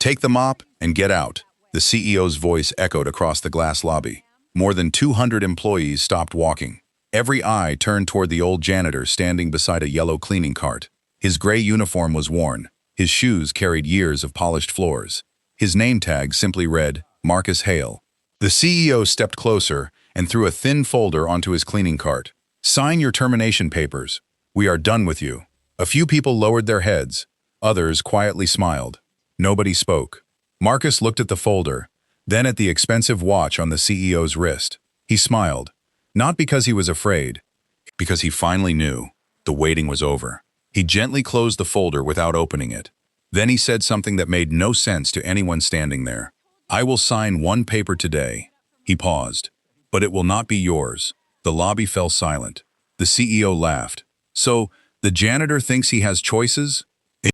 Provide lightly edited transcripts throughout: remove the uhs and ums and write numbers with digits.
Take the mop and get out. The CEO's voice echoed across the glass lobby. More than 200 employees stopped walking. Every eye turned toward the old janitor standing beside a yellow cleaning cart. His gray uniform was worn. His shoes carried years of polished floors. His name tag simply read, Marcus Hale. The CEO stepped closer and threw a thin folder onto his cleaning cart. Sign your termination papers. We are done with you. A few people lowered their heads. Others quietly smiled. Nobody spoke. Marcus looked at the folder, then at the expensive watch on the CEO's wrist. He smiled, not because he was afraid, because he finally knew the waiting was over. He gently closed the folder without opening it. Then he said something that made no sense to anyone standing there. I will sign one paper today. He paused. But it will not be yours. The lobby fell silent. The CEO laughed. So, the janitor thinks he has choices?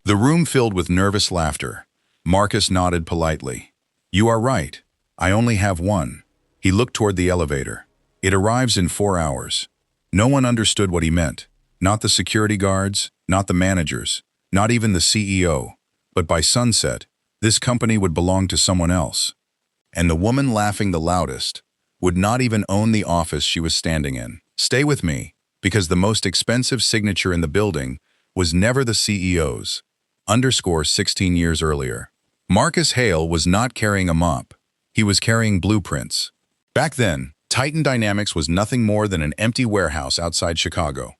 The room filled with nervous laughter. Marcus nodded politely. You are right. I only have one. He looked toward the elevator. It arrives in 4 hours. No one understood what he meant. Not the security guards, not the managers, not even the CEO. But by sunset, this company would belong to someone else. And the woman laughing the loudest would not even own the office she was standing in. Stay with me, because the most expensive signature in the building was never the CEO's. Underscore 16 years earlier. Marcus Hale was not carrying a mop. He was carrying blueprints. Back then, Titan Dynamics was nothing more than an empty warehouse outside Chicago.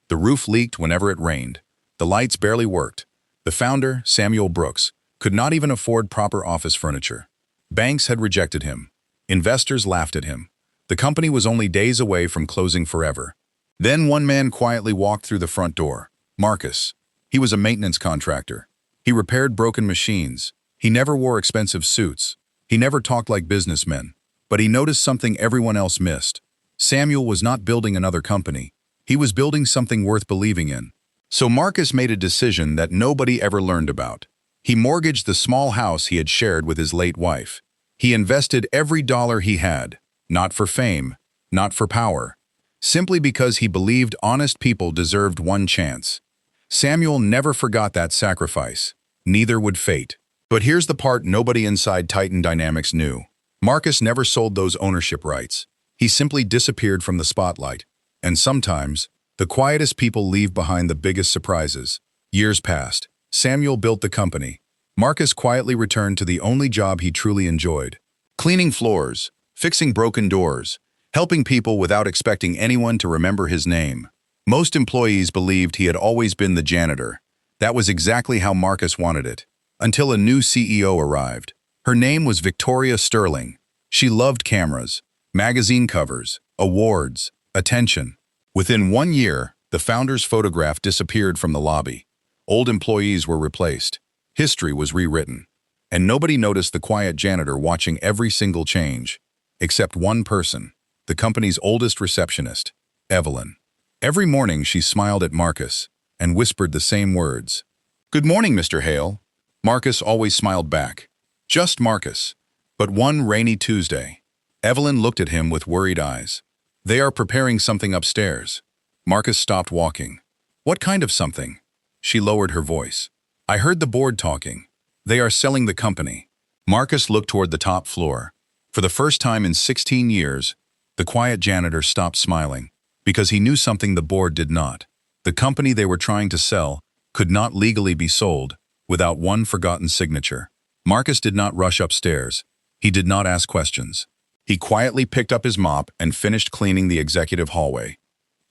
The roof leaked whenever it rained. The lights barely worked. The founder, Samuel Brooks, could not even afford proper office furniture. Banks had rejected him. Investors laughed at him. The company was only days away from closing forever. Then one man quietly walked through the front door. Marcus. He was a maintenance contractor. He repaired broken machines. He never wore expensive suits. He never talked like businessmen. But he noticed something everyone else missed. Samuel was not building another company. He was building something worth believing in. So Marcus made a decision that nobody ever learned about. He mortgaged the small house he had shared with his late wife. He invested every dollar he had, not for fame, not for power, simply because he believed honest people deserved one chance. Samuel never forgot that sacrifice. Neither would fate. But here's the part nobody inside Titan Dynamics knew. Marcus never sold those ownership rights. He simply disappeared from the spotlight. And sometimes, the quietest people leave behind the biggest surprises. Years passed. Samuel built the company. Marcus quietly returned to the only job he truly enjoyed. Cleaning floors, fixing broken doors, helping people without expecting anyone to remember his name. Most employees believed he had always been the janitor. That was exactly how Marcus wanted it. Until a new CEO arrived. Her name was Victoria Sterling. She loved cameras, magazine covers, awards, attention. Within 1 year, the founder's photograph disappeared from the lobby. Old employees were replaced. History was rewritten. And nobody noticed the quiet janitor watching every single change. Except one person, the company's oldest receptionist, Evelyn. Every morning she smiled at Marcus and whispered the same words. Good morning, Mr. Hale. Marcus always smiled back. Just Marcus. But one rainy Tuesday, Evelyn looked at him with worried eyes. They are preparing something upstairs. Marcus stopped walking. What kind of something? She lowered her voice. I heard the board talking. They are selling the company. Marcus looked toward the top floor. For the first time in 16 years, the quiet janitor stopped smiling, because he knew something the board did not. The company they were trying to sell could not legally be sold without one forgotten signature. Marcus did not rush upstairs. He did not ask questions. He quietly picked up his mop and finished cleaning the executive hallway.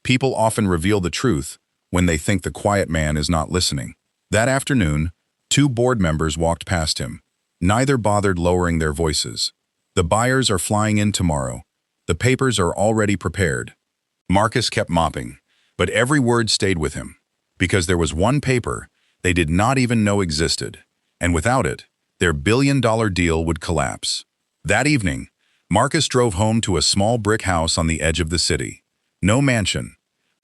People often reveal the truth when they think the quiet man is not listening. That afternoon, 2 board members walked past him. Neither bothered lowering their voices. The buyers are flying in tomorrow. The papers are already prepared. Marcus kept mopping, but every word stayed with him, because there was one paper they did not even know existed, and without it, their billion-dollar deal would collapse. That evening, Marcus drove home to a small brick house on the edge of the city. No mansion,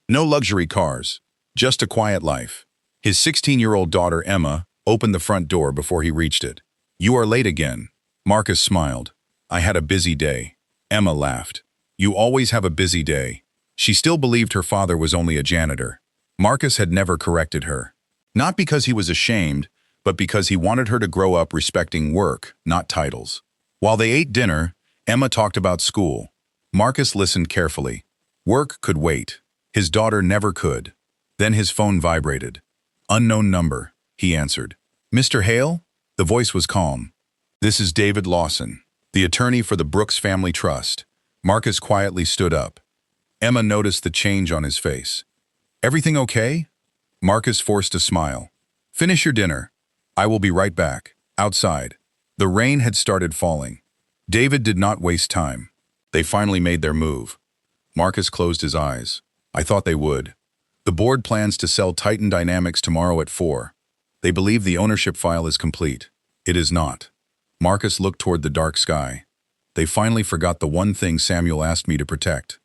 no luxury cars, just a quiet life. His 16-year-old daughter, Emma, opened the front door before he reached it. You are late again. Marcus smiled. I had a busy day. Emma laughed. You always have a busy day. She still believed her father was only a janitor. Marcus had never corrected her. Not because he was ashamed, but because he wanted her to grow up respecting work, not titles. While they ate dinner, Emma talked about school. Marcus listened carefully. Work could wait. His daughter never could. Then his phone vibrated. "Unknown number," he answered. "Mr. Hale?" The voice was calm. "This is David Lawson, the attorney for the Brooks Family Trust." Marcus quietly stood up. Emma noticed the change on his face. "Everything okay?" Marcus forced a smile. "Finish your dinner. I will be right back." Outside, the rain had started falling. David did not waste time. They finally made their move. Marcus closed his eyes. "I thought they would." The board plans to sell Titan Dynamics tomorrow at 4. They believe the ownership file is complete. It is not. Marcus looked toward the dark sky. "They finally forgot the one thing Samuel asked me to protect."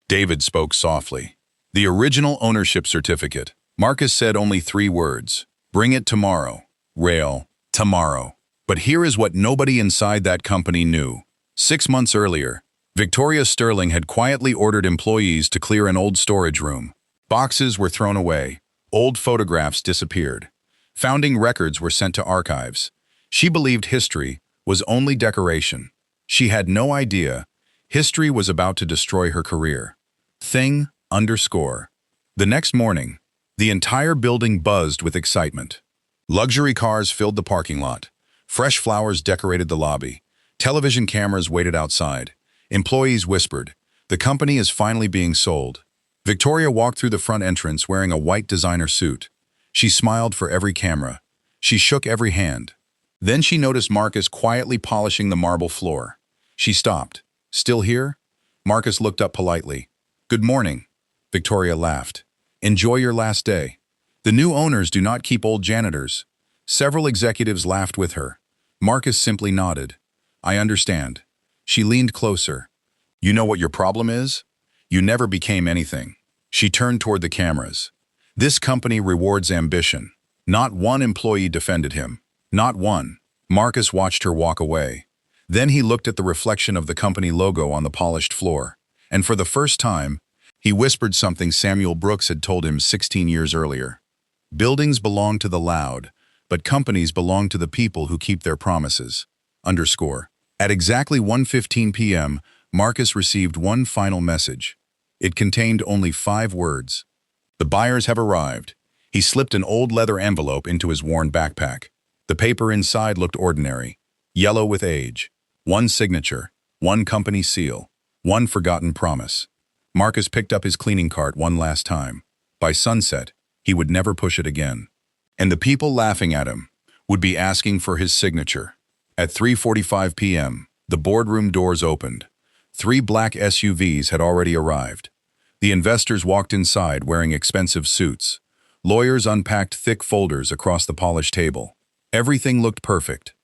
David spoke softly. "The original ownership certificate." Marcus said only 3 words. "Bring it tomorrow." Rail, tomorrow. But here is what nobody inside that company knew. 6 months earlier, Victoria Sterling had quietly ordered employees to clear an old storage room. Boxes were thrown away. Old photographs disappeared. Founding records were sent to archives. She believed history was only decoration. She had no idea history was about to destroy her career. The next morning, the entire building buzzed with excitement. Luxury cars filled the parking lot. Fresh flowers decorated the lobby. Television cameras waited outside. Employees whispered, "The company is finally being sold." Victoria walked through the front entrance wearing a white designer suit. She smiled for every camera. She shook every hand. Then she noticed Marcus quietly polishing the marble floor. She stopped. "Still here?" Marcus looked up politely. "Good morning." Victoria laughed. "Enjoy your last day." The new owners do not keep old janitors. Several executives laughed with her. Marcus simply nodded. "I understand." She leaned closer. "You know what your problem is? You never became anything." She turned toward the cameras. "This company rewards ambition." Not one employee defended him. Not one. Marcus watched her walk away. Then he looked at the reflection of the company logo on the polished floor. And for the first time, he whispered something Samuel Brooks had told him 16 years earlier. "Buildings belong to the loud, but companies belong to the people who keep their promises." At exactly 1:15 p.m., Marcus received one final message. It contained only 5 words. "The buyers have arrived." He slipped an old leather envelope into his worn backpack. The paper inside looked ordinary, yellow with age. One signature, one company seal, one forgotten promise. Marcus picked up his cleaning cart one last time. By sunset, he would never push it again. And the people laughing at him would be asking for his signature. At 3:45 p.m., the boardroom doors opened. 3 black SUVs had already arrived. The investors walked inside wearing expensive suits. Lawyers unpacked thick folders across the polished table. Everything looked perfect.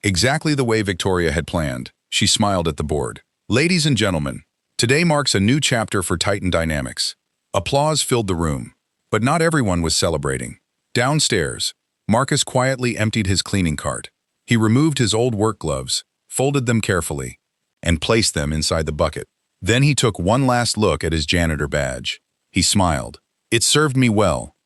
Exactly the way Victoria had planned. She smiled at the board. "Ladies and gentlemen, today marks a new chapter for Titan Dynamics." Applause filled the room, but not everyone was celebrating. Downstairs, Marcus quietly emptied his cleaning cart. He removed his old work gloves, folded them carefully, and placed them inside the bucket. Then he took one last look at his janitor badge. He smiled. "It served me well."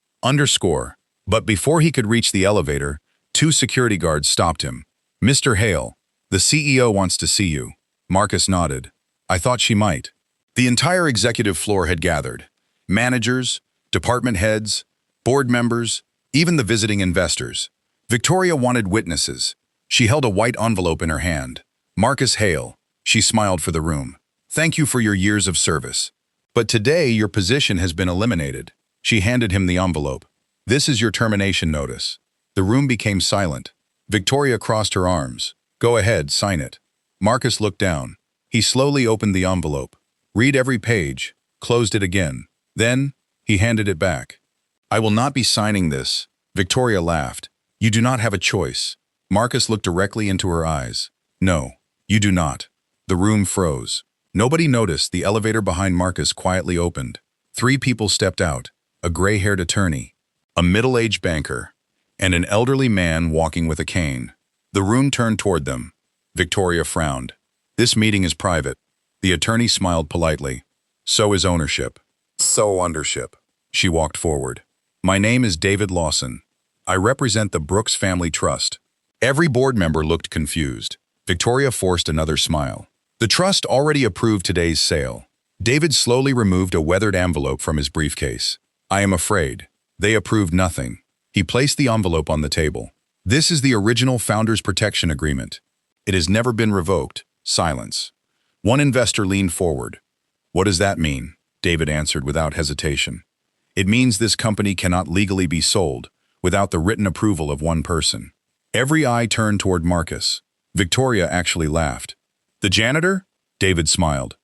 But before he could reach the elevator, 2 security guards stopped him. "Mr. Hale, the CEO wants to see you." Marcus nodded. "I thought she might." The entire executive floor had gathered. Managers, department heads, board members, even the visiting investors. Victoria wanted witnesses. She held a white envelope in her hand. "Marcus Hale," she smiled for the room. "Thank you for your years of service. But today your position has been eliminated." She handed him the envelope. "This is your termination notice." The room became silent. Victoria crossed her arms. "Go ahead, sign it." Marcus looked down. He slowly opened the envelope. Read every page, closed it again. Then, he handed it back. "I will not be signing this." Victoria laughed. "You do not have a choice." Marcus looked directly into her eyes. "No, you do not." The room froze. Nobody noticed the elevator behind Marcus quietly opened. 3 people stepped out, a gray-haired attorney, a middle-aged banker, and an elderly man walking with a cane. The room turned toward them. Victoria frowned. "This meeting is private." The attorney smiled politely. "So is ownership." "So ownership." She walked forward. "My name is David Lawson." I represent the Brooks Family Trust. Every board member looked confused. Victoria forced another smile. The trust already approved today's sale. David slowly removed a weathered envelope from his briefcase. I am afraid. They approved nothing. He placed the envelope on the table. This is the original Founders Protection Agreement. It has never been revoked. Silence. One investor leaned forward. What does that mean? David answered without hesitation. It means this company cannot legally be sold without the written approval of one person. Every eye turned toward Marcus. Victoria actually laughed. The janitor? David smiled.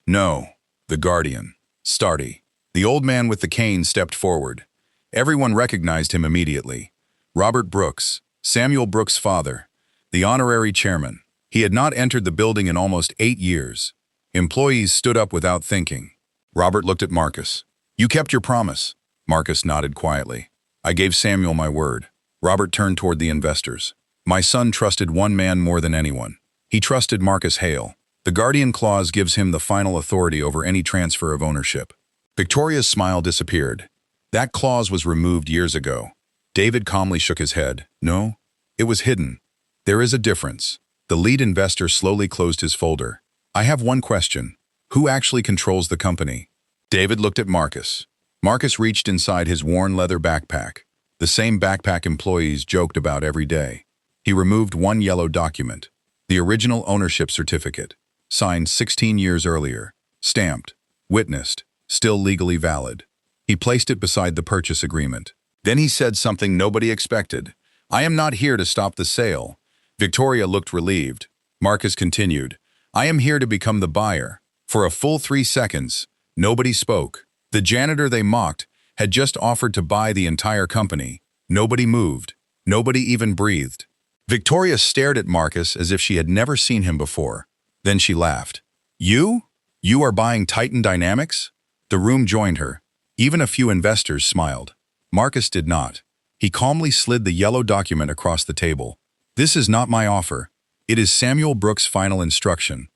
No, the guardian. Starty. The old man with the cane stepped forward. Everyone recognized him immediately. Robert Brooks, Samuel Brooks' father, the honorary chairman. He had not entered the building in almost 8 years. Employees stood up without thinking. Robert looked at Marcus. You kept your promise. Marcus nodded quietly. I gave Samuel my word. Robert turned toward the investors. My son trusted one man more than anyone. He trusted Marcus Hale. The guardian clause gives him the final authority over any transfer of ownership. Victoria's smile disappeared. That clause was removed years ago. David calmly shook his head. No, it was hidden. There is a difference. The lead investor slowly closed his folder. I have one question. Who actually controls the company? David looked at Marcus. Marcus reached inside his worn leather backpack, the same backpack employees joked about every day. He removed one yellow document, the original ownership certificate, signed 16 years earlier, stamped, witnessed, still legally valid. He placed it beside the purchase agreement. Then he said something nobody expected. I am not here to stop the sale. Victoria looked relieved. Marcus continued. I am here to become the buyer. For a full 3 seconds, nobody spoke. The janitor they mocked had just offered to buy the entire company. Nobody moved. Nobody even breathed. Victoria stared at Marcus as if she had never seen him before. Then she laughed. You? You are buying Titan Dynamics? The room joined her. Even a few investors smiled. Marcus did not. He calmly slid the yellow document across the table. This is not my offer. It is Samuel Brooks' final instruction.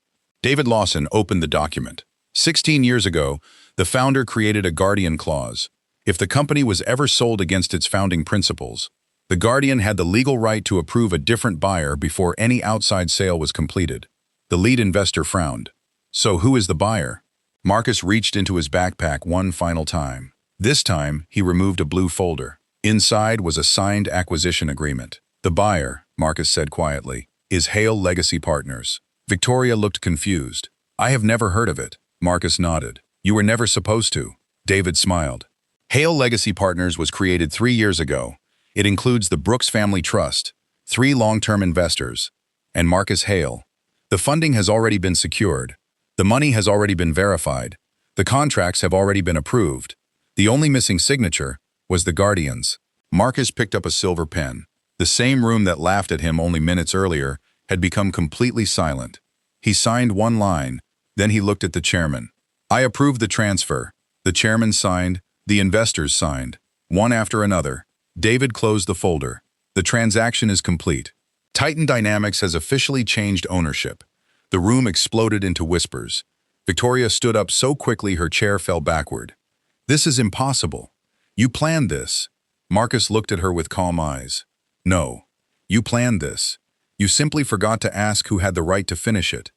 David Lawson opened the document. 16 years ago, the founder created a guardian clause. If the company was ever sold against its founding principles, the guardian had the legal right to approve a different buyer before any outside sale was completed. The lead investor frowned. So who is the buyer? Marcus reached into his backpack one final time. This time, he removed a blue folder. Inside was a signed acquisition agreement. The buyer, Marcus said quietly, is Hale Legacy Partners. Victoria looked confused. I have never heard of it. Marcus nodded. You were never supposed to. David smiled. Hale Legacy Partners was created 3 years ago. It includes the Brooks Family Trust, 3 long-term investors, and Marcus Hale. The funding has already been secured. The money has already been verified. The contracts have already been approved. The only missing signature was the guardian's. Marcus picked up a silver pen. The same room that laughed at him only minutes earlier had become completely silent. He signed one line, then he looked at the chairman. I approve the transfer. The chairman signed, the investors signed. One after another. David closed the folder. The transaction is complete. Titan Dynamics has officially changed ownership. The room exploded into whispers. Victoria stood up so quickly her chair fell backward. This is impossible. You planned this. Marcus looked at her with calm eyes. No, you planned this. You simply forgot to ask who had the right to finish it.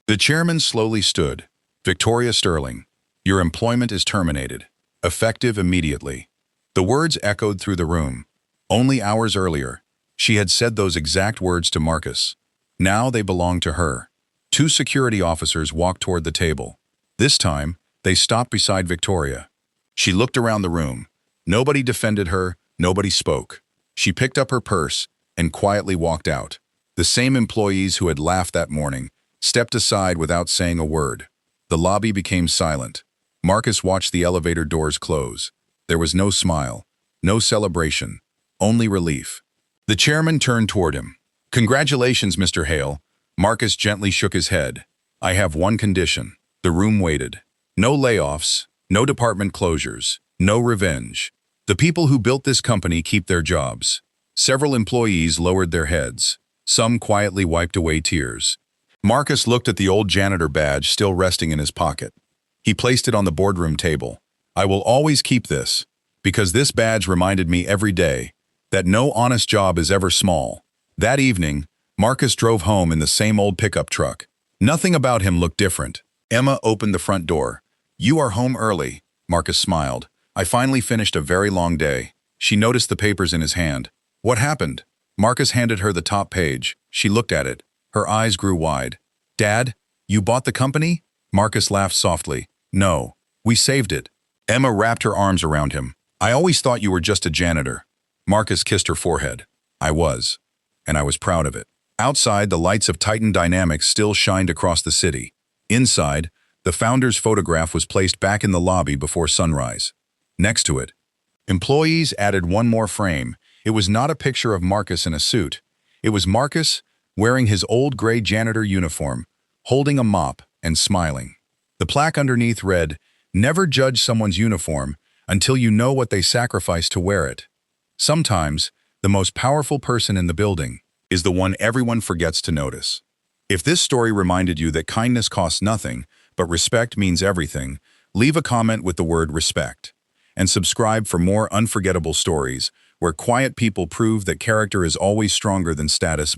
The chairman slowly stood. Victoria Sterling, your employment is terminated. Effective immediately. The words echoed through the room. Only hours earlier, she had said those exact words to Marcus. Now they belonged to her. 2 security officers walked toward the table. This time, they stopped beside Victoria. She looked around the room. Nobody defended her, nobody spoke. She picked up her purse and quietly walked out. The same employees who had laughed that morning stepped aside without saying a word. The lobby became silent. Marcus watched the elevator doors close. There was no smile, no celebration, only relief. The chairman turned toward him. Congratulations, Mr. Hale. Marcus gently shook his head. I have one condition. The room waited. No layoffs, no department closures, no revenge. The people who built this company keep their jobs. Several employees lowered their heads. Some quietly wiped away tears. Marcus looked at the old janitor badge still resting in his pocket. He placed it on the boardroom table. I will always keep this, because this badge reminded me every day, that no honest job is ever small. That evening, Marcus drove home in the same old pickup truck. Nothing about him looked different. Emma opened the front door. "You are home early," Marcus smiled. "I finally finished a very long day." She noticed the papers in his hand. "What happened?" Marcus handed her the top page. She looked at it. Her eyes grew wide. "Dad, you bought the company?" Marcus laughed softly. "No, we saved it." Emma wrapped her arms around him. "I always thought you were just a janitor." Marcus kissed her forehead. "I was, and I was proud of it." Outside, the lights of Titan Dynamics still shined across the city. Inside, the founder's photograph was placed back in the lobby before sunrise. Next to it, employees added one more frame. It was not a picture of Marcus in a suit. It was Marcus wearing his old gray janitor uniform, holding a mop and smiling. The plaque underneath read, "Never judge someone's uniform until you know what they sacrificed to wear it." Sometimes, the most powerful person in the building is the one everyone forgets to notice. If this story reminded you that kindness costs nothing, but respect means everything, leave a comment with the word respect. And subscribe for more unforgettable stories where quiet people prove that character is always stronger than status.